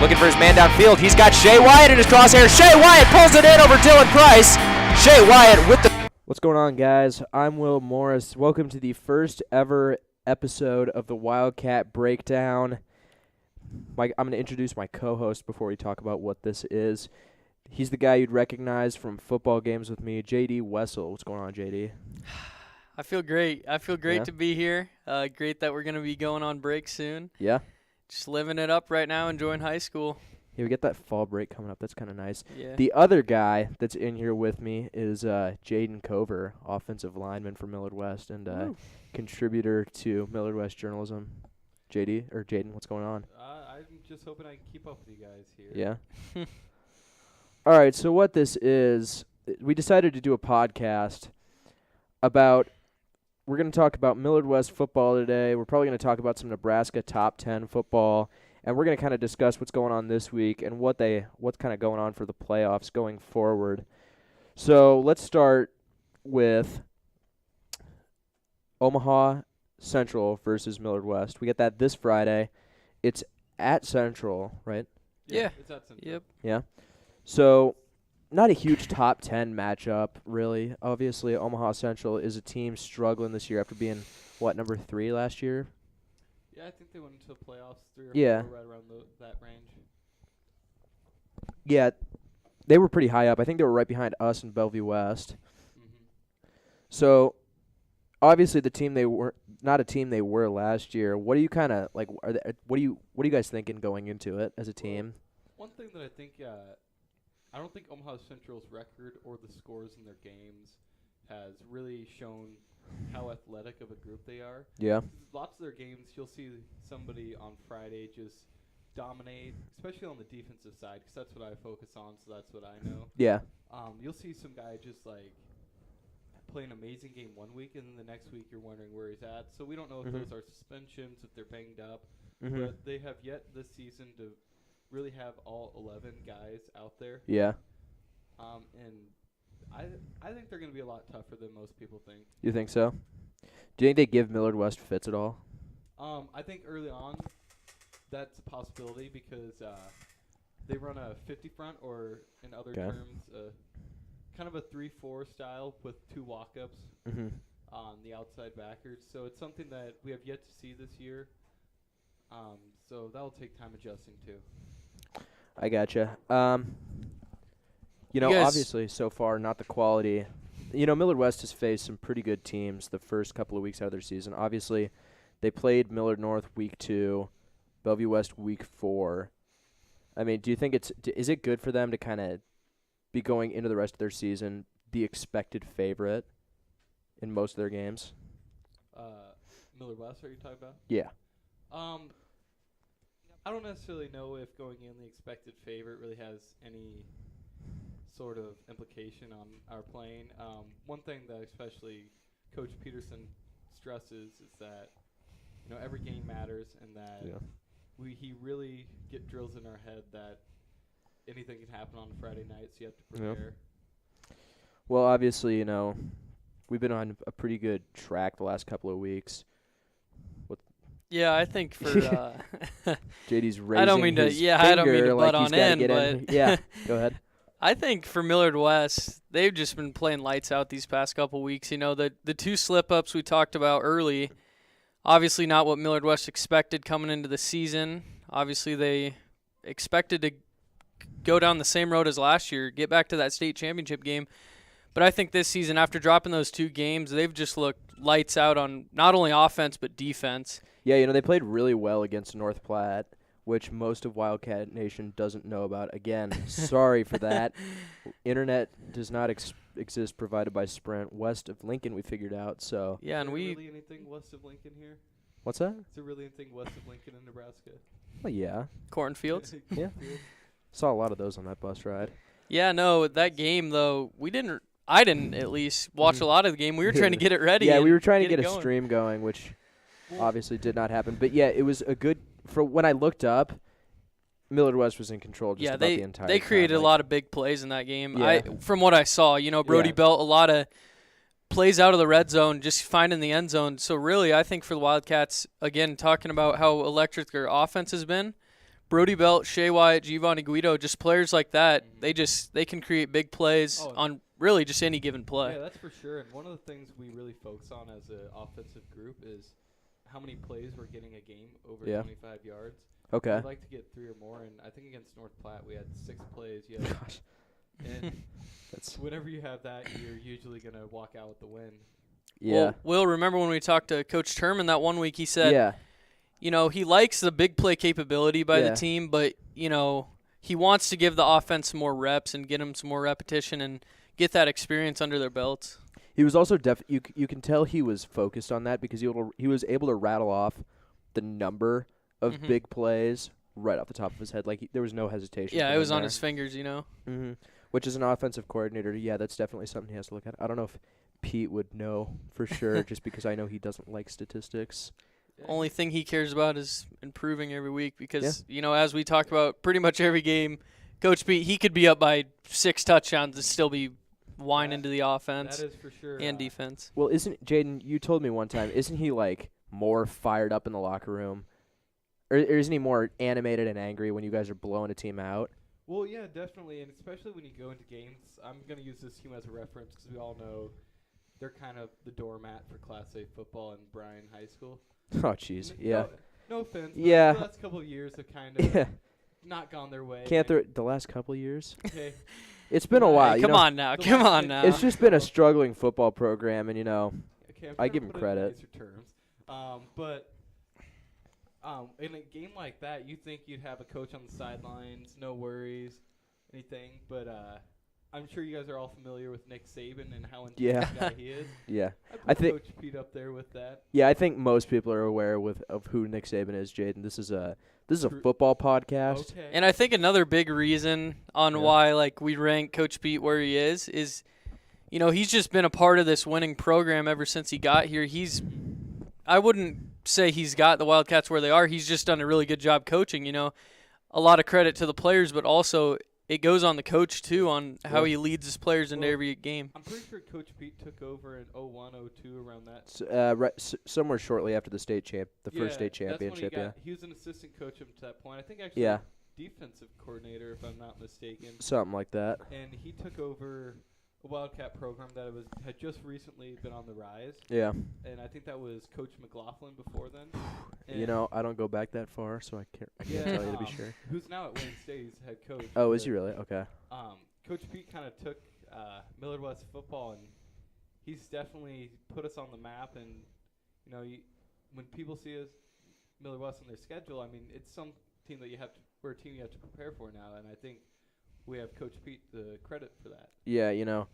looking for his man downfield. He's got Shea Wyatt in his crosshairs. Shea Wyatt pulls it in over Dylan Price. Shea Wyatt with the... What's going on, guys? I'm Will Morris. Welcome to the first ever episode of the Wildcat Breakdown. I'm going to introduce my co-host before we talk about what this is. He's the guy you'd recognize from football games with me, JD Wessel. What's going on, JD? I feel great. To be here. Great that we're going to be going on break soon. Yeah? Just living it up right now, enjoying high school. Yeah, we get that fall break coming up. That's kind of nice. Yeah. The other guy that's in here with me is Jaden Cover, offensive lineman for Millard West and contributor to Millard West Journalism. Jaden, what's going on? I'm just hoping I can keep up with you guys here. Yeah? All right, so what this is, we decided to do a podcast about, we're going to talk about Millard West football today. We're probably going to talk about some Nebraska top 10 football, and we're going to kind of discuss what's going on this week and what's kind of going on for the playoffs going forward. So let's start with Omaha Central versus Millard West. We get that this Friday. It's at Central, right? Yeah. It's at Central. Yep. Yeah. So, not a huge top 10 matchup, really. Obviously, Omaha Central is a team struggling this year after being, number 3 last year? Yeah, I think they went into the playoffs 3 or 4, right around that range. Yeah, they were pretty high up. I think they were right behind us in Bellevue West. Mm-hmm. So, obviously, the team they were not a team they were last year. What do you kind of like? What are you guys thinking going into it as a team? One thing that I think. I don't think Omaha Central's record or the scores in their games has really shown how athletic of a group they are. Yeah. Lots of their games, you'll see somebody on Friday just dominate, especially on the defensive side, because that's what I focus on, so that's what I know. Yeah. You'll see some guy just play an amazing game one week, and then the next week you're wondering where he's at. So we don't know if those are suspensions, if they're banged up, but they have yet this season to really have all 11 guys out there. Yeah. And I think they're going to be a lot tougher than most people think. You think so? Do you think they give Millard West fits at all? I think early on that's a possibility because they run a 50 front, or in other terms, kind of a 3-4 style with 2 walk-ups on the outside backers. So it's something that we have yet to see this year. So that'll take time adjusting too. I gotcha. Obviously so far not the quality. Millard West has faced some pretty good teams the first couple of weeks out of their season. Obviously, they played Millard North week 2, Bellevue West week 4. I mean, do you think is it good for them to kind of be going into the rest of their season the expected favorite in most of their games? Millard West, are you talking about? Yeah. I don't necessarily know if going in the expected favorite really has any sort of implication on our playing. One thing that especially Coach Peterson stresses is that every game matters, and that he really drills in our head that anything can happen on a Friday night, so you have to prepare. Yeah. Well, obviously, we've been on a pretty good track the last couple of weeks. Yeah, I think for JD's raising I don't mean his to. Yeah, finger I don't mean to like butt he's on gotta in, get but yeah, go ahead. I think for Millard West, they've just been playing lights out these past couple weeks. The 2 slip-ups we talked about early, obviously not what Millard West expected coming into the season. Obviously, they expected to go down the same road as last year, get back to that state championship game. But I think this season, after dropping those 2 games, they've just looked lights out on not only offense but defense. Yeah, they played really well against North Platte, which most of Wildcat Nation doesn't know about. Again, sorry for that. Internet does not exist provided by Sprint. West of Lincoln, we figured out. So yeah, and is there really anything west of Lincoln here? What's that? Is there really anything west of Lincoln in Nebraska? Well, yeah. Cornfields. Yeah. Saw a lot of those on that bus ride. Yeah, no, that game though, I didn't at least watch a lot of the game. We were trying to get it ready. Yeah, we were trying to get a going. stream going, which obviously did not happen. But yeah, it was a good for when I looked up. Millard West was in control just about the entire time. They created a lot of big plays in that game. Yeah. From what I saw, Brody Belt, a lot of plays out of the red zone, just finding the end zone. So really, I think for the Wildcats, again, talking about how electric their offense has been, Brody Belt, Shea Wyatt, Giovanni Guido, just players like that, they can create big plays on really just any given play. Yeah, that's for sure. And one of the things we really focus on as an offensive group is how many plays we're getting a game over 25 yards. Okay. We'd like to get 3 or more, and I think against North Platte we had 6 plays. Gosh. And That's whenever you have that, you're usually going to walk out with the win. yeah. Well, Will, remember when we talked to Coach Turman that one week, he said, yeah. you know, he likes the big play capability by the team, but, you know, he wants to give the offense more reps and get them some more repetition and get that experience under their belts. He was also you can tell he was focused on that because he was able to rattle off the number of big plays right off the top of his head. Like there was no hesitation. Yeah, for it was him on there. his fingers, you know. Mm-hmm. Which is an offensive coordinator. Yeah, that's definitely something he has to look at. I don't know if Pete would know for sure, just because I know he doesn't like statistics. Only thing he cares about is improving every week because, you know, as we talk about pretty much every game, Coach Pete, he could be up by 6 touchdowns and still be whining to the offense That is for sure. and defense. Well, isn't Jaden? You told me one time, isn't he like more fired up in the locker room, or isn't he more animated and angry when you guys are blowing a team out? Well, yeah, definitely, and especially when you go into games. I'm going to use this team as a reference because we all know they're kind of the doormat for Class A football in Bryan High School. Oh, jeez. Yeah. No offense. Yeah. But the last couple of years have kind of not gone their way. Can't the last couple of years? Okay. It's been a while. Hey, you know, come on now. It's just been a struggling football program, and you know, Okay, I give him credit. Terms. But in a game like that, you think you'd have a coach on the sidelines, no worries, anything. But I'm sure you guys are all familiar with Nick Saban and how intense guy he is. Yeah. I think Coach Pete up there with that. Yeah, I think most people are aware of who Nick Saban is, Jaden. This is a football podcast. Okay. And I think another big reason on why like we rank Coach Pete where he is, you know, he's just been a part of this winning program ever since he got here. I wouldn't say he's got the Wildcats where they are. He's just done a really good job coaching, you know. A lot of credit to the players, but also it goes on the coach too on how he leads his players into every game. I'm pretty sure Coach Pete took over in 01, 02 around that. Somewhere shortly after the first state championship. That's when he was an assistant coach up to that point. I think actually defensive coordinator, if I'm not mistaken. Something like that. And he took over a Wildcat program that had just recently been on the rise. Yeah. And I think that was Coach McLaughlin before then. You know, I don't go back that far, so I can't tell you to be sure. Who's now at Wayne State? He's head coach. Oh, is he really? Okay. Coach Pete kind of took Millard West football, and he's definitely put us on the map. And you know, when people see us Millard West on their schedule, I mean, it's some team that we're a team you have to prepare for now. And I think we have Coach Pete the credit for that. Yeah, you know,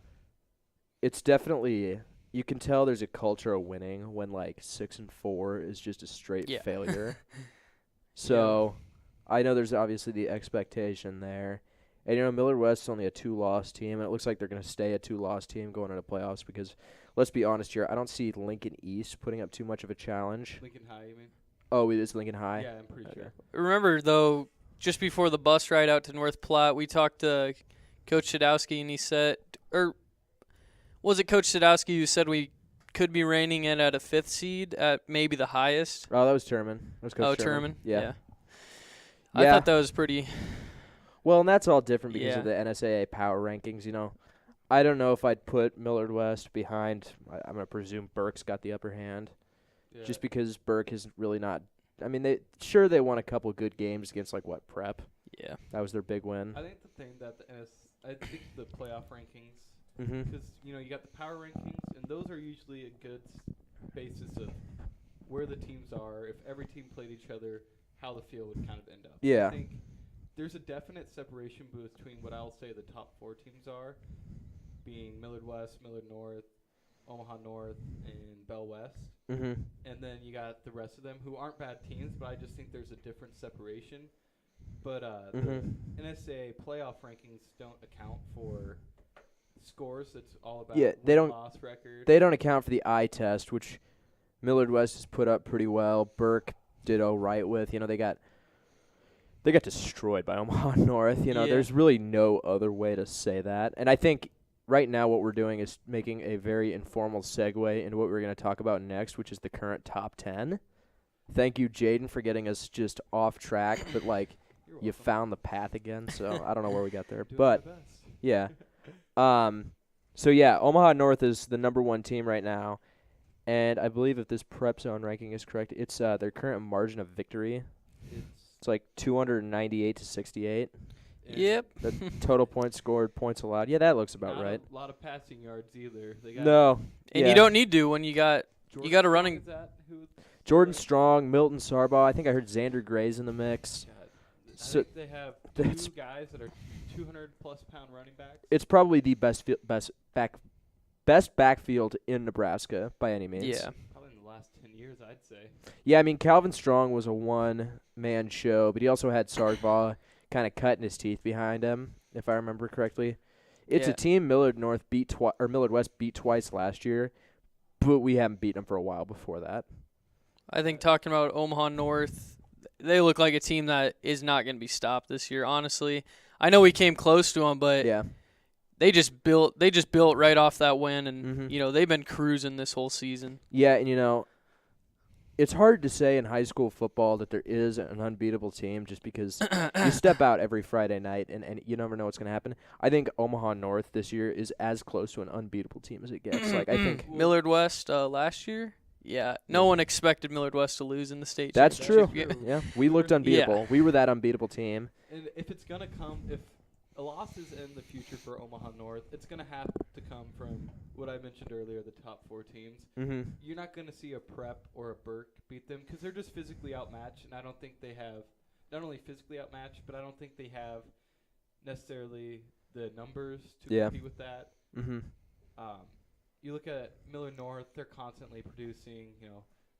it's definitely. You can tell there's a culture of winning when like 6-4 is just a straight failure. So, I know there's obviously the expectation there, and you know Millard West's only a 2-loss team, and it looks like they're going to stay a 2-loss team going into playoffs because, let's be honest here, I don't see Lincoln East putting up too much of a challenge. Lincoln High, you mean? Oh, it is Lincoln High. Yeah, I'm pretty sure. Remember though, just before the bus ride out to North Platte, we talked to Coach Shadowski, and he said, was it Coach Sadowski who said we could be reigning in at a 5th seed at maybe the highest? Oh, that was Turman. That was Coach Turman? Yeah. I thought that was pretty. Well, and that's all different because of the NSAA power rankings, you know. I don't know if I'd put Millard West behind. I'm going to presume Burke's got the upper hand. Yeah. Just because Burke is really not. I mean, they won a couple good games against, like, Prep? Yeah. That was their big win. I think the thing that I think the playoff rankings, Mm-hmm. because you know you got the power rankings, and those are usually a good basis of where the teams are. If every team played each other, how the field would kind of end up. Yeah. I think there's a definite separation between what I'll say the top 4 teams are, being Millard West, Millard North, Omaha North, and Bell West. Mm-hmm. And then you got the rest of them who aren't bad teams, but I just think there's a different separation. But the NSAA playoff rankings don't account for scores. It's all about win-loss record. They don't account for the eye test, which Millard West has put up pretty well. Burke did all right with. You know, they got destroyed by Omaha North. You know, there's really no other way to say that. And I think right now what we're doing is making a very informal segue into what we're going to talk about next, which is the current top 10. Thank you, Jaden, for getting us just off track. But, like, you found the path again. So I don't know where we got there, Doing but my best. yeah. So yeah, Omaha North is the #1 team right now, and I believe if this Prep Zone ranking is correct, it's their current margin of victory. It's like 298 to 68. Yep. The total points scored, points allowed. Yeah, that looks about Not right. a lot of passing yards either. They got No. And yeah. you don't need to when you got Jordan got a Strong, running- is that who- Jordan Strong, Milton Sarbaugh. I think I heard Xander Gray's in the mix. God, I So think they have that's- two guys that are 200-plus pound running backs. It's probably the best backfield in Nebraska by any means. Yeah. Probably in the last 10 years, I'd say. Yeah, I mean Calvin Strong was a one-man show, but he also had Sarbaugh kind of cutting his teeth behind him, if I remember correctly. It's a Yeah. team Millard West beat twice last year, but we haven't beaten them for a while before that. I think talking about Omaha North, they look like a team that is not going to be stopped this year. Honestly, I know we came close to them, but Yeah. they just built right off that win, and Mhm. they've been cruising this whole season. Yeah, and it's hard to say in high school football that there is an unbeatable team just because you step out every Friday night and you never know what's going to happen. I think Omaha North this year is as close to an unbeatable team as it gets. Like I think Millard West last year. Yeah, no one expected Millard West to lose in the state. that's true. championship. Yeah, we looked unbeatable. We were that unbeatable team. And if it's going to come, if a loss is in the future for Omaha North, it's going to have to come from what I mentioned earlier, the top 4 teams. Mm-hmm. You're not going to see a Prep or a Burke beat them because they're just physically outmatched, and I don't think they have not only physically outmatched, but I don't think they have necessarily the numbers to Yeah. compete with that. Mm-hmm. You look at Millard North; they're constantly producing,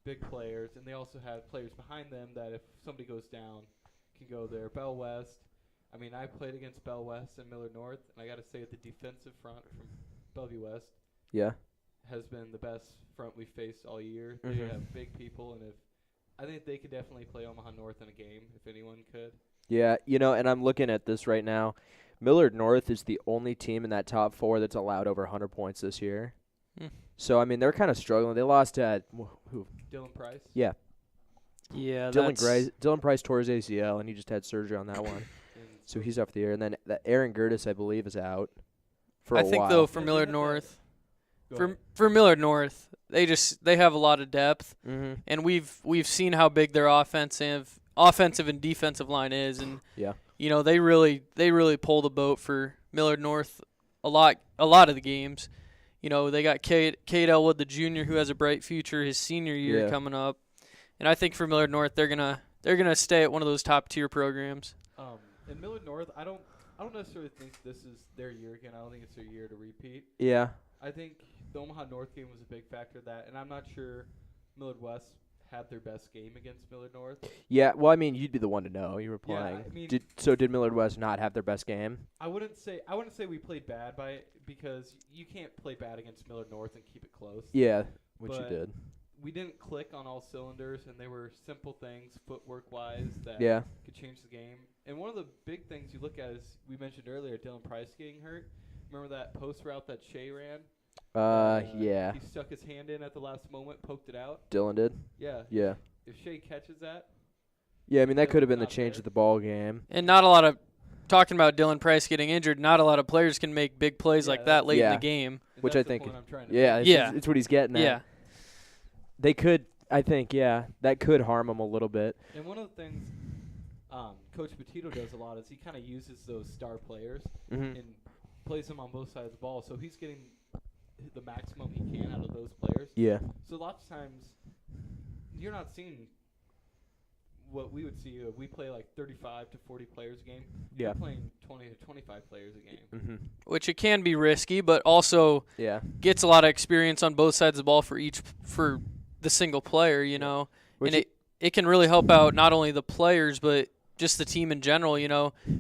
big players, and they also have players behind them that if somebody goes down, can go there. Bell West. I mean, I played against Bell West and Millard North, and I got to say, the defensive front from Bellevue West Yeah. has been the best front we've faced all year. Mhm. They have big people, and I think they could definitely play Omaha North in a game if anyone could. Yeah, and I'm looking at this right now. Millard North is the only team in that top 4 that's allowed over 100 points this year. Hmm. So, I mean, they're kind of struggling. They lost to who? Dylan Price. Yeah. Yeah, Dylan Price tore his ACL, and he just had surgery on that one. And So he's off the year. And then Aaron Gertis, I believe, is out for I a think while. though for Yeah, they Millard have North, Go ahead. for Millard North, they have a lot of depth, Mm-hmm. and we've seen how big their offensive and defensive line is, and Yeah. they really pull the boat for Millard North a lot of the games. They got Cade Elwood, the junior, who has a bright future his senior year Yeah. coming up, and I think for Millard North they're gonna stay at one of those top tier programs. In Millard North, I don't necessarily think this is their year again. I don't think it's their year to repeat. Yeah. I think the Omaha North game was a big factor of that, and I'm not sure Millard West had their best game against Millard North. Yeah. Well, I mean, you'd be the one to know. You were Yeah, playing. I mean- Did Millard West not have their best game? I wouldn't say we played bad by it because you can't play bad against Millard North and keep it close. Yeah, which you But did. We didn't click on all cylinders, and they were simple things, footwork-wise, that Yeah. could change the game. And one of the big things you look at is, we mentioned earlier, Dylan Price getting hurt. Remember that post route that Shea ran? Yeah. He stuck his hand in at the last moment, poked it out. Dylan did. Yeah. Yeah. If Shea catches that, Yeah, I mean, that Dylan's could have been the not change there. of the ball game. And not a lot of talking about Dylan Price getting injured. Not a lot of players can make big plays Yeah, like that late in yeah. the game. and Which that's I the think- point I'm trying to Yeah, make. Yeah. it's what he's getting at. Yeah. They could, I think, yeah, that could harm him a little bit. And one of the things Coach Petito does a lot is he kind of uses those star players Mm-hmm. and plays them on both sides of the ball, so he's getting the maximum he can out of those players. Yeah. So lots of times you're not seeing what we would see. We play like 35 to 40 players a game. Yeah. You're playing 20 to 25 players a game. Mm-hmm. Which it can be risky, but also Yeah. gets a lot of experience on both sides of the ball for the single player, Which and it can really help out not only the players but just the team in general.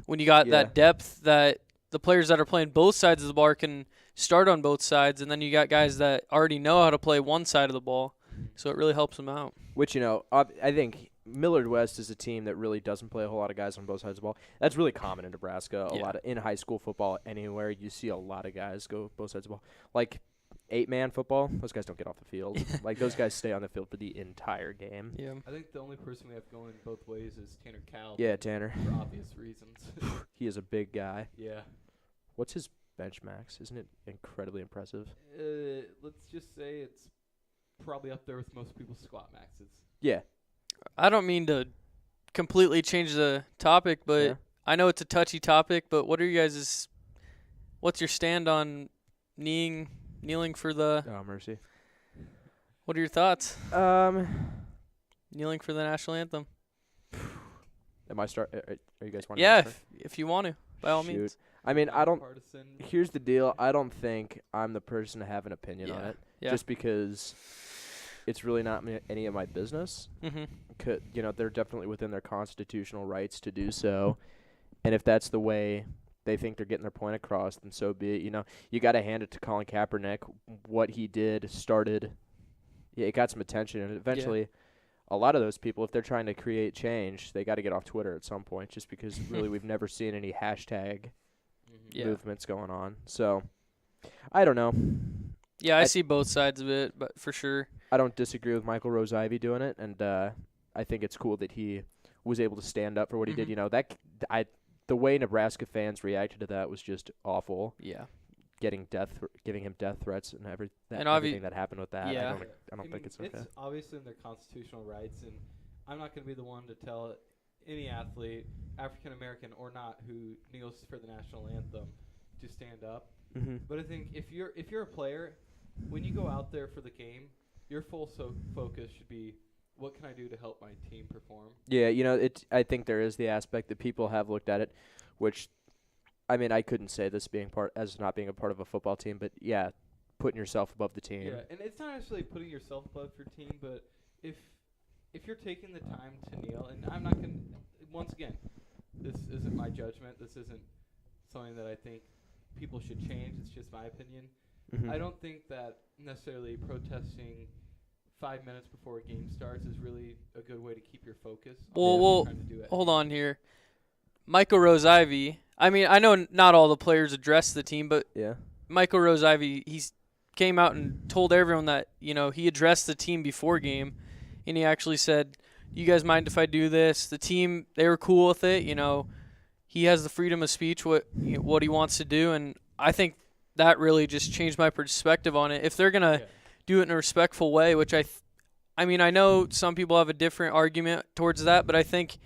When you got Yeah. that depth, that the players that are playing both sides of the ball can start on both sides, and then you got guys that already know how to play one side of the ball, so it really helps them out. Which, I think Millard West is a team that really doesn't play a whole lot of guys on both sides of the ball. That's really common in Nebraska. Yeah. In high school football, anywhere, you see a lot of guys go both sides of the ball. Like, 8-man football, those guys don't get off the field. Like, those guys stay on the field for the entire game. Yeah. I think the only person we have going both ways is Tanner Cal. Yeah, Tanner. For obvious reasons. He is a big guy. Yeah. What's his bench max? Isn't it incredibly impressive? Let's just say it's probably up there with most people's squat maxes. Yeah. I don't mean to completely change the topic, but Yeah. I know it's a touchy topic, but what's your stand on kneeling for the, Oh, mercy. what are your thoughts? Kneeling for the national anthem. Am I start? Are you guys wanting Yeah, to start? if you want to, by all Shoot. means. I mean, I don't. Partisan. Here's the deal. I don't think I'm the person to have an opinion on Yeah. it. Yeah. Just because it's really not any of my business. Mm-hmm. They're definitely within their constitutional rights to do so. And if that's the way they think they're getting their point across, then so be it. You got to hand it to Colin Kaepernick. What he did started, it got some attention. And eventually, a lot of those people, if they're trying to create change, they got to get off Twitter at some point, just because really we've never seen any hashtag Yeah. movements going on. So, I don't know. Yeah, I I- see both sides of it, but for sure. I don't disagree with Michael Rose-Ivy doing it, and I think it's cool that he was able to stand up for what he did. Mhm. The way Nebraska fans reacted to that was just awful. Yeah. Giving him death threats and And everything that happened with that. Yeah. I don't think it's okay. It's obviously in their constitutional rights, and I'm not going to be the one to tell any athlete, African American or not, who kneels for the national anthem to stand up. Mm-hmm. But I think if you're a player, when you go out there for the game, your full focus should be, what can I do to help my team perform? Yeah, I think there is the aspect that people have looked at it, which, I mean, I couldn't say this as not being a part of a football team, but yeah, putting yourself above the team. Yeah, and it's not necessarily putting yourself above your team, but if you're taking the time to kneel, and I'm not going to, once again, this isn't my judgment, this isn't something that I think people should change, it's just my opinion. Mhm. I don't think that necessarily protesting 5 minutes before a game starts is really a good way to keep your focus on what Well, you're trying to do at hold hand. on here. Michael Rose-Ivy, I mean, I know not all the players address the team, but Yeah. Michael Rose-Ivy, he's came out and told everyone that, he addressed the team before game, and he actually said, you guys mind if I do this? The team, they were cool with it. He has the freedom of speech, what he wants to do, and I think that really just changed my perspective on it. If they're going to do it in a respectful way, which I mean, I know some people have a different argument towards that, but I think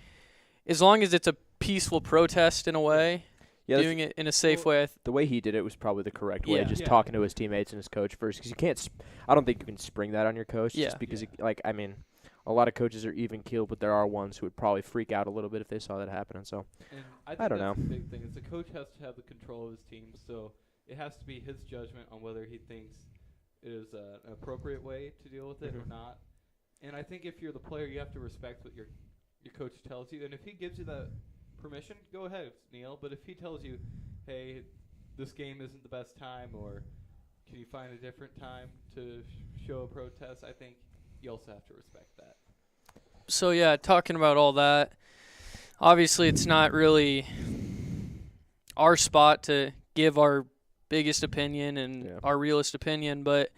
as long as it's a peaceful protest in a way, Yeah, doing it in a safe way, the way he did it was probably the correct way. Yeah. Just Yeah. talking to his teammates and his coach first, because you can't. I don't think you can spring that on your coach. Yeah. Just because, Yeah. I mean, a lot of coaches are even keeled, but there are ones who would probably freak out a little bit if they saw that happening. So And I think don't that's know. the big thing is the coach has to have the control of his team, so it has to be his judgment on whether he thinks it is an appropriate way to deal with it or Mhm. not. And I think if you're the player, you have to respect what your coach tells you. And if he gives you that permission, go ahead, Neil. But if he tells you, hey, this game isn't the best time, or can you find a different time to show a protest, I think you also have to respect that. So, yeah, talking about all that, obviously it's not really our spot to give our biggest opinion and Yeah. our realest opinion, but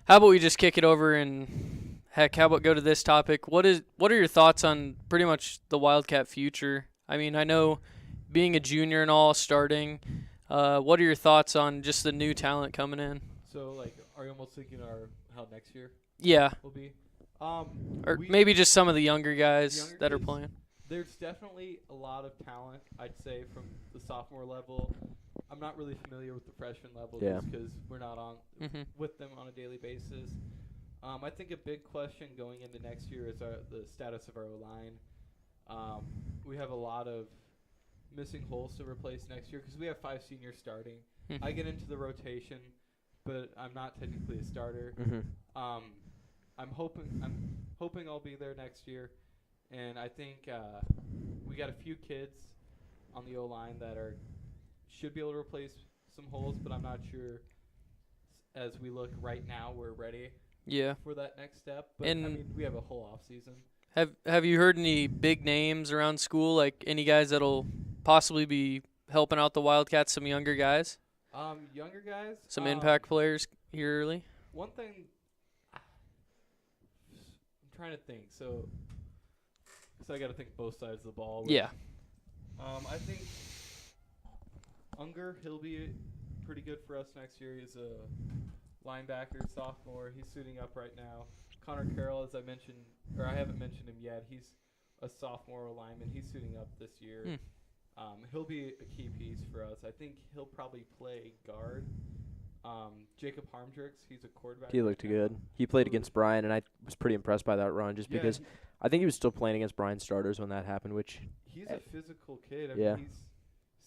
how about we just kick it over and, heck, how about go to this topic? What are your thoughts on pretty much the Wildcat future? I mean, I know being a junior and all, starting, what are your thoughts on just the new talent coming in? So, like, are you almost thinking how next year Yeah, will be? or We- maybe just some of the younger guys Younger that are kids? playing. There's definitely a lot of talent, I'd say, from the sophomore level. I'm not really familiar with the freshman level Yeah. just because we're not on Mm-hmm. with them on a daily basis. I think a big question going into next year is the status of our O-line. We have a lot of missing holes to replace next year because we have 5 seniors starting. Mm-hmm. I get into the rotation, but I'm not technically a starter. Mhm. I'm hoping I'll be there next year, and I think we got a few kids on the O-line that should be able to replace some holes, but I'm not sure. As we look right now, we're ready Yeah. for that next step. But And- I mean, we have a whole off season. Have you heard any big names around school, like any guys that'll possibly be helping out the Wildcats, some younger guys? Younger guys. Some impact players here early. One thing, I'm trying to think. So I got to think both sides of the ball. Yeah. I think Unger, he'll be pretty good for us next year. He's a linebacker, sophomore. He's suiting up right now. Connor Carroll, as I mentioned, or I haven't mentioned him yet. He's a sophomore lineman. He's suiting up this year. He'll be a key piece for us. I think he'll probably play guard. Jacob Harmdricks, he's a quarterback. He looked good. He played against Brian, and I was pretty impressed by that run just because I think he was still playing against Brian's starters when that happened, which... He's a physical kid. I mean,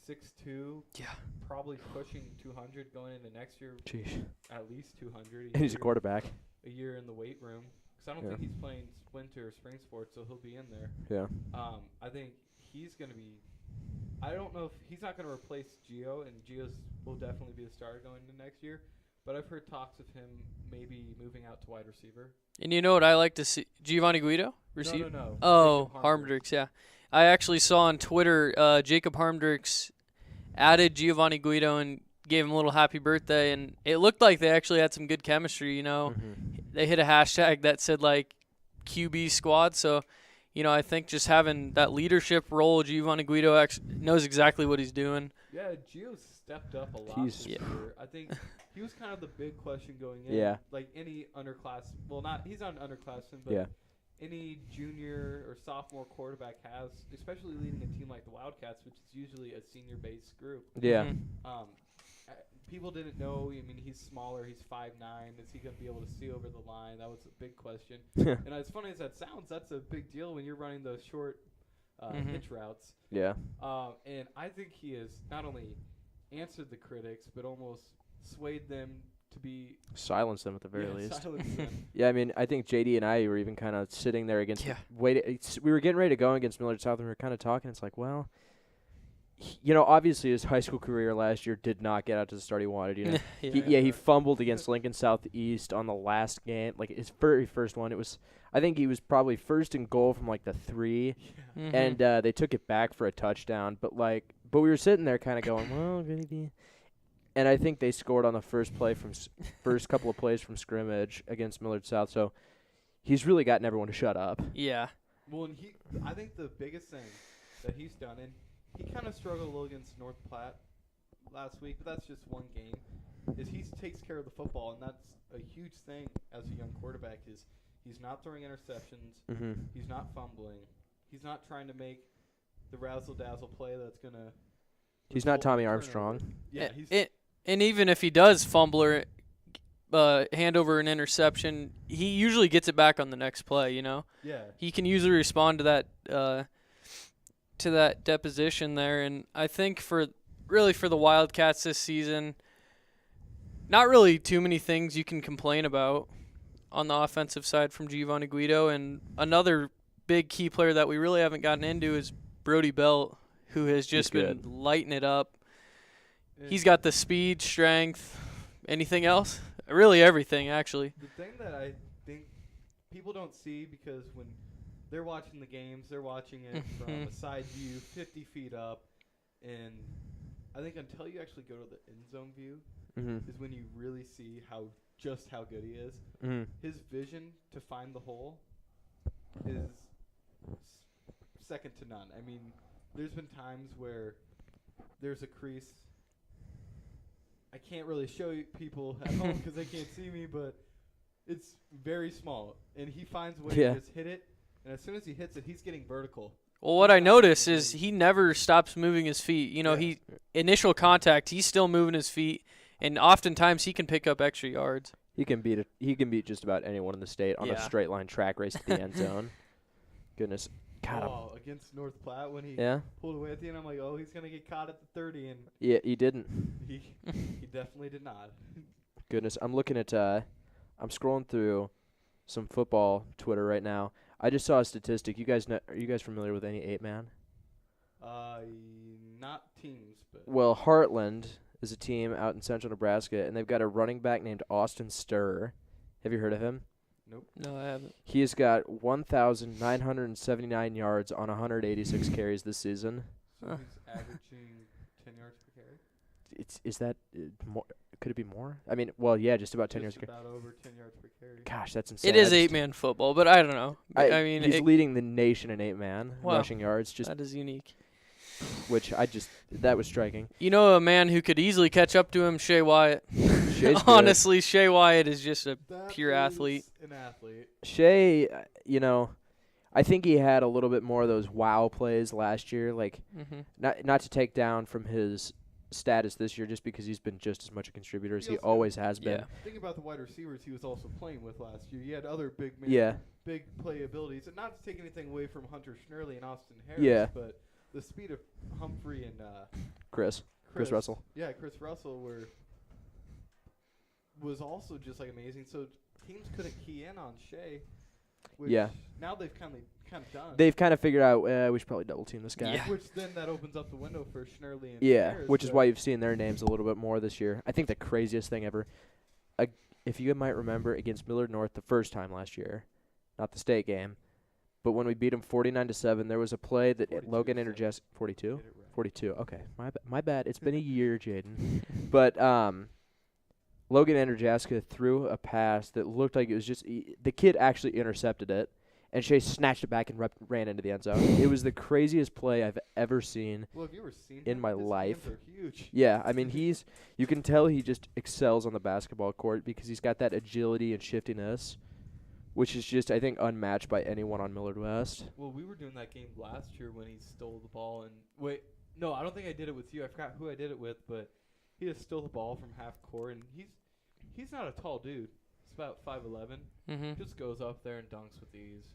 he's 6'2", probably pushing 200 going into next year. Jeez. At least 200. And he's a quarterback. A year in the weight room. Because I don't think he's playing winter or spring sports, so he'll be in there. Yeah. I think he's going to be... I don't know if he's not going to replace Gio, and Gio will definitely be the starter going into next year. But I've heard talks of him maybe moving out to wide receiver. And you know what I like to see? Giovanni Guido? Receiver? No. Oh, Harmdricks, yeah. I actually saw on Twitter Jacob Harmdricks added Giovanni Guido and gave him a little happy birthday, and it looked like they actually had some good chemistry, you know. They hit a hashtag that said, like, QB squad, so, you know, I think just having that leadership role, Giovanni Guido knows exactly what he's doing. Yeah, Gio stepped up a lot this year. I think he was kind of the big question going in. Yeah. Like any underclass, well, he's not an underclassman, but any junior or sophomore quarterback has, especially leading a team like the Wildcats, which is usually a senior-based group. Yeah. People didn't know. I mean, he's smaller. He's 5'9". Is he going to be able to see over the line? That was a big question. And as funny as that sounds, that's a big deal when you're running those short hitch routes. Yeah. And I think he has not only answered the critics, but almost swayed them to be... Silence them at the very least. Silence them. Yeah, I mean, I think JD and I were even kind of sitting there against we were getting ready to go against Millard South, and we were kind of talking. It's like, well... You know, obviously his high school career last year did not get out to the start he wanted. You know, he fumbled against Lincoln Southeast on the last game, like his very first one. I think he was probably first in goal from like the 3, and they took it back for a touchdown. But we were sitting there kind of going, well, maybe. And I think they scored on the first couple of plays from scrimmage against Millard South. So he's really gotten everyone to shut up. Yeah. Well, and I think the biggest thing that he's done, and he kind of struggled a little against North Platte last week, but that's just one game, is he takes care of the football, and that's a huge thing as a young quarterback is he's not throwing interceptions, he's not fumbling, he's not trying to make the razzle-dazzle play that's going to... He's not Tommy Armstrong. Yeah, and even if he does fumble or hand over an interception, he usually gets it back on the next play, you know? Yeah. He can usually respond to that deposition there, and I think for the Wildcats this season, not really too many things you can complain about on the offensive side from Giovanni Guido, and another big key player that we really haven't gotten into is Brody Belt, who has just been lighting it up. He's got the speed, strength, anything else? Really everything, actually. The thing that I think people don't see, because when they're watching the games, they're watching it from a side view, 50 feet up, and I think until you actually go to the end zone view is when you really see how good he is. His vision to find the hole is second to none. I mean, there's been times where there's a crease. I can't really show you people at home because they can't see me, but it's very small, and he finds a way to just hit it. And as soon as he hits it, he's getting vertical. Well, what I notice is he never stops moving his feet. You know, initial contact, he's still moving his feet, and oftentimes he can pick up extra yards. He can beat just about anyone in the state on a straight line track race to the end zone. Goodness. God, against North Platte when he pulled away at the end, I'm like, he's going to get caught at the 30. And yeah, he didn't. He definitely did not. Goodness, I'm looking at I'm scrolling through some football Twitter right now. I just saw a statistic. Are you guys familiar with any 8-man? Not teams, but... Well, Heartland is a team out in central Nebraska, and they've got a running back named Austin Sturr. Have you heard of him? Nope. No, I haven't. He has got 1,979 yards on 186 carries this season. So he's averaging 10 yards per carry? is that more? Could it be more? I mean, well, yeah, just about 10 yards. About over 10 yards per carry. Gosh, that's insane. It is 8-man football, but I don't know. I mean, he's leading the nation in 8-man rushing yards. Just that is unique. Which that was striking. You know, a man who could easily catch up to him, Shea Wyatt. Honestly, Shea Wyatt is just a pure athlete. An athlete. Shea, I think he had a little bit more of those wow plays last year. Like, not to take down from his status this year, just because he's been just as much a contributor as he always has been. Think about the wide receivers he was also playing with last year. He had other big play abilities, and not to take anything away from Hunter Schnurley and Austin Harris, but the speed of Humphrey and Chris Russell. Yeah, Chris Russell was also just like amazing. So teams couldn't key in on Shea. Which now they've kind of done. They've kind of figured out we should probably double team this guy. Yeah. Which then that opens up the window for Schnurley and Harris, which is why you've seen their names a little bit more this year. I think the craziest thing ever, if you might remember, against Millard North the first time last year, not the state game, but when we beat them 49-7, there was a play that Logan interjected. 42? 42. Okay, my bad. It's been a year, Jaden. But Logan Enerjaska threw a pass that looked like it was just the kid actually intercepted it, and Shea snatched it back and ran into the end zone. It was the craziest play I've ever seen in my life. Hands are huge. Yeah, I mean you can tell he just excels on the basketball court because he's got that agility and shiftiness, which is just, I think, unmatched by anyone on Millard West. Well, we were doing that game last year when he stole the ball no, I don't think I did it with you. I forgot who I did it with, but he just stole the ball from half court, and he's not a tall dude. He's about 5'11". Just goes up there and dunks with ease.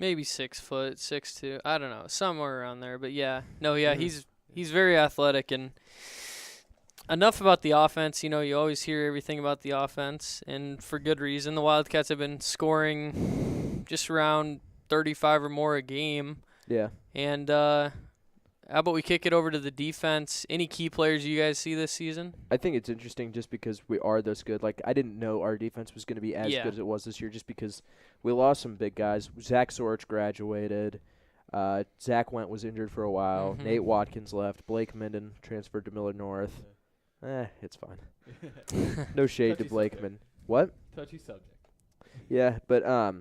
Maybe 6 foot, 6'2". I don't know, somewhere around there. But he's very athletic. And enough about the offense. You always hear everything about the offense, and for good reason. The Wildcats have been scoring just around 35 or more a game. Yeah. And how about we kick it over to the defense? Any key players you guys see this season? I think it's interesting just because we are this good. Like, I didn't know our defense was going to be as good as it was this year just because we lost some big guys. Zach Sorich graduated. Zach was injured for a while. Nate Watkins left. Blake Minden transferred to Millard North. It's fine. No shade to Blake Minden. What? Touchy subject. Yeah, but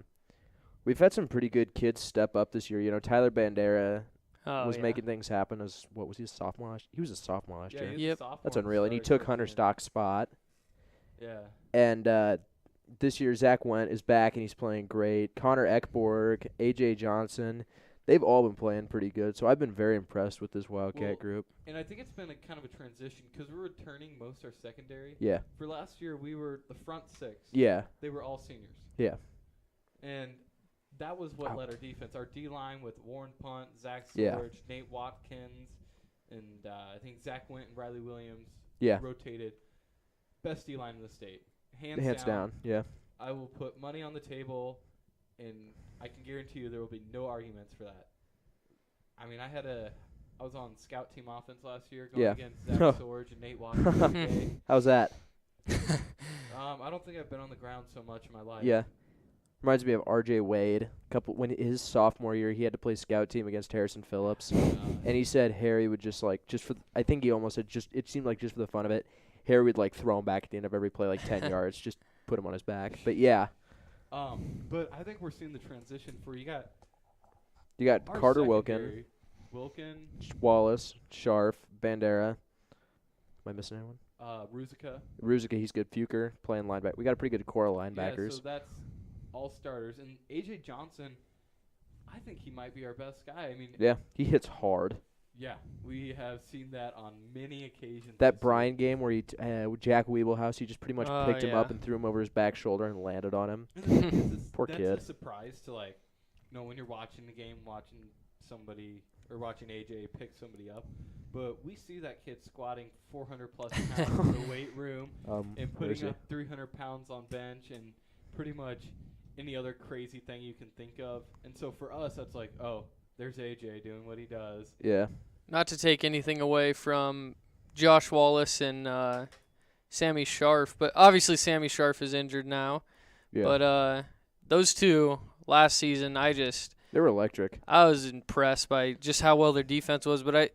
we've had some pretty good kids step up this year. Tyler Bandera was making things happen. What was he, a sophomore last year? He was a sophomore last year. Yep. That's unreal. And he took Hunter Stock's spot. Yeah. And this year, Zach is back, and he's playing great. Connor Ekborg, A.J. Johnson, they've all been playing pretty good. So I've been very impressed with this Wildcat group. And I think it's been a kind of a transition because we're returning most our secondary. Yeah. For last year, we were the front six. Yeah. They were all seniors. Yeah. And that was what led our defense. Our D-line with Warren Punt, Zach Sorge, Nate Watkins, and I think Zach Went and Riley Williams rotated. Best D-line in the state. Hands down. Yeah. I will put money on the table, and I can guarantee you there will be no arguments for that. I mean, I was on scout team offense last year going against Zach Sorge and Nate Watkins. How's that? I don't think I've been on the ground so much in my life. Yeah. Reminds me of R.J. Wade. When his sophomore year, he had to play scout team against Harrison Phillips, and he said Harry would I think he almost said it seemed like just for the fun of it, Harry would throw him back at the end of every play 10 yards, just put him on his back. But yeah. But I think we're seeing the transition for you got Carter Wilkin, Wallace, Scharf, Bandera. Am I missing anyone? Ruzica, he's good. Fuker playing linebacker. We got a pretty good core of linebackers. Yeah, so that's all starters. And A.J. Johnson, I think he might be our best guy. I mean, yeah, he hits hard. Yeah, we have seen that on many occasions. That Bryan game where Jack Weeblehouse, he just pretty much picked him up and threw him over his back shoulder and landed on him. Poor kid. That's a surprise to when you're watching the game, watching somebody or watching AJ pick somebody up. But we see that kid squatting 400-plus pounds in the weight room and putting up 300 pounds on bench and pretty much any other crazy thing you can think of. And so for us, that's there's AJ doing what he does. Yeah. Not to take anything away from Josh Wallace and Sammy Scharf, but obviously Sammy Scharf is injured now. Yeah. But those two last season, they were electric. I was impressed by just how well their defense was, but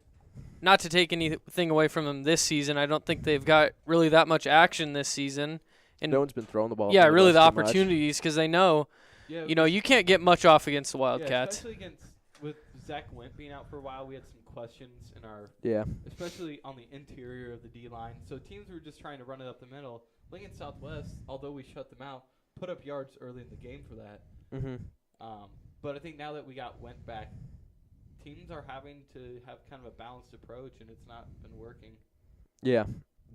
not to take anything away from them this season, I don't think they've got really that much action this season. And no one's been throwing the ball. yeah, really the too much. opportunities, because they know, Yeah, you can't get much off against the yeah, Wildcats. especially with Zach Went being out for a while, we had some questions in our, especially on the interior of the D line. So teams were just trying to run it up the middle. Lincoln Southwest, although we shut them out, put up yards early in the game for that. Mm-hmm. But I think now that we got Went back, teams are having to have kind of a balanced approach, and it's not been working. Yeah.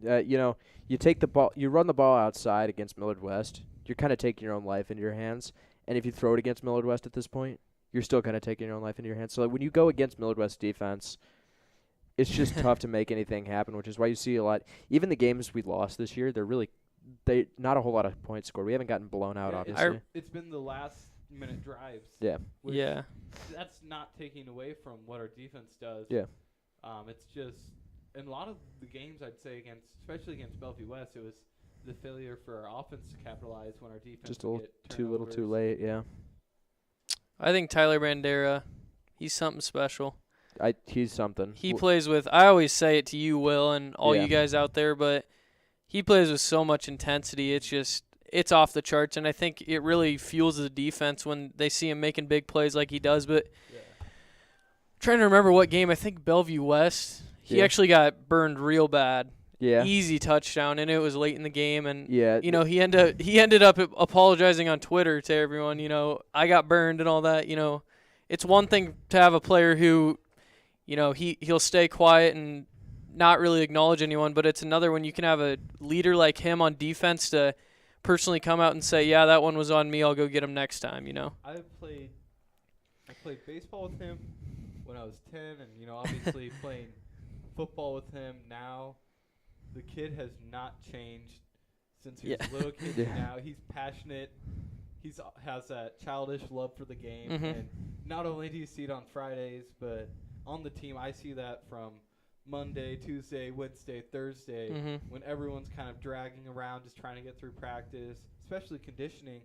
You take the ball, you run the ball outside against Millard West. You're kind of taking your own life into your hands. And if you throw it against Millard West at this point, you're still kind of taking your own life into your hands. So when you go against Millard West defense, it's just tough to make anything happen, which is why you see a lot. Even the games we lost this year, they not a whole lot of points scored. We haven't gotten blown out, obviously. It's been the last minute drives. Yeah. Yeah. That's not taking away from what our defense does. Yeah. It's just in a lot of the games, I'd say especially against Bellevue West, it was the failure for our offense to capitalize when our defense Just a would little get too little, too turnovers. late. Yeah. I think Tyler Bandera, he's something special. He's something. He plays with, I always say it to you, Will, and all Yeah. you guys out there, but he plays with so much intensity. It's off the charts, and I think it really fuels the defense when they see him making big plays like he does. But trying to remember what game, I think Bellevue West, he actually got burned real bad. Yeah. Easy touchdown, and it was late in the game, and Yeah. he ended up apologizing on Twitter to everyone. I got burned and all that. It's one thing to have a player who, he'll stay quiet and not really acknowledge anyone, but it's another when you can have a leader like him on defense to personally come out and say, yeah, that one was on me, I'll go get him next time. I played baseball with him when I was 10, and obviously playing football with him now. The kid has not changed since he was a little kid to now. He's passionate. Has that childish love for the game. Mm-hmm. And not only do you see it on Fridays, but on the team, I see that from Monday, Tuesday, Wednesday, Thursday, when everyone's kind of dragging around just trying to get through practice, especially conditioning.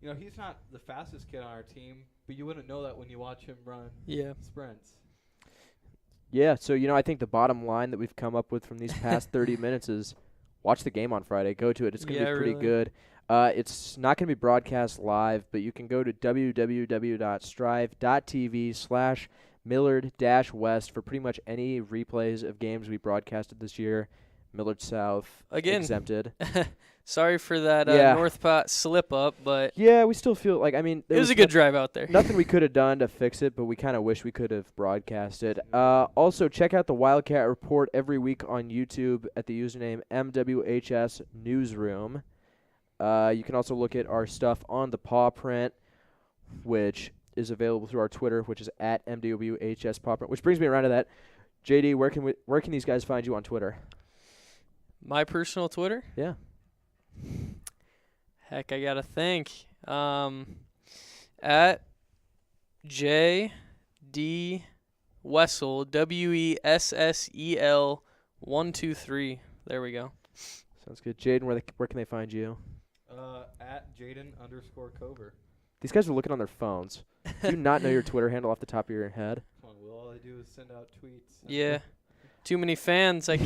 He's not the fastest kid on our team, but you wouldn't know that when you watch him run sprints. Yeah, so, I think the bottom line that we've come up with from these past 30 minutes is watch the game on Friday. Go to it. It's going to be pretty good. It's not going to be broadcast live, but you can go to www.strive.tv/Millard-West for pretty much any replays of games we broadcasted this year. Millard South exempted. Sorry for that North Pot slip up, but yeah, we still feel like it was a good drive out there. Nothing we could have done to fix it, but we kind of wish we could have broadcasted. Also, check out the Wildcat Report every week on YouTube at the username MWHS Newsroom. You can also look at our stuff on the paw print, which is available through our Twitter, which is at MWHS paw print. Which brings me around to that. JD, where can these guys find you on Twitter? My personal Twitter? Yeah. Heck, I gotta think. At JD Wessel, WESSEL 123. There we go. Sounds good. Jaden, where can they find you? At Jaden_Cover. These guys are looking on their phones. Do you not know your Twitter handle off the top of your head? Come on, Will. All I do is send out tweets. Yeah. Too many fans. I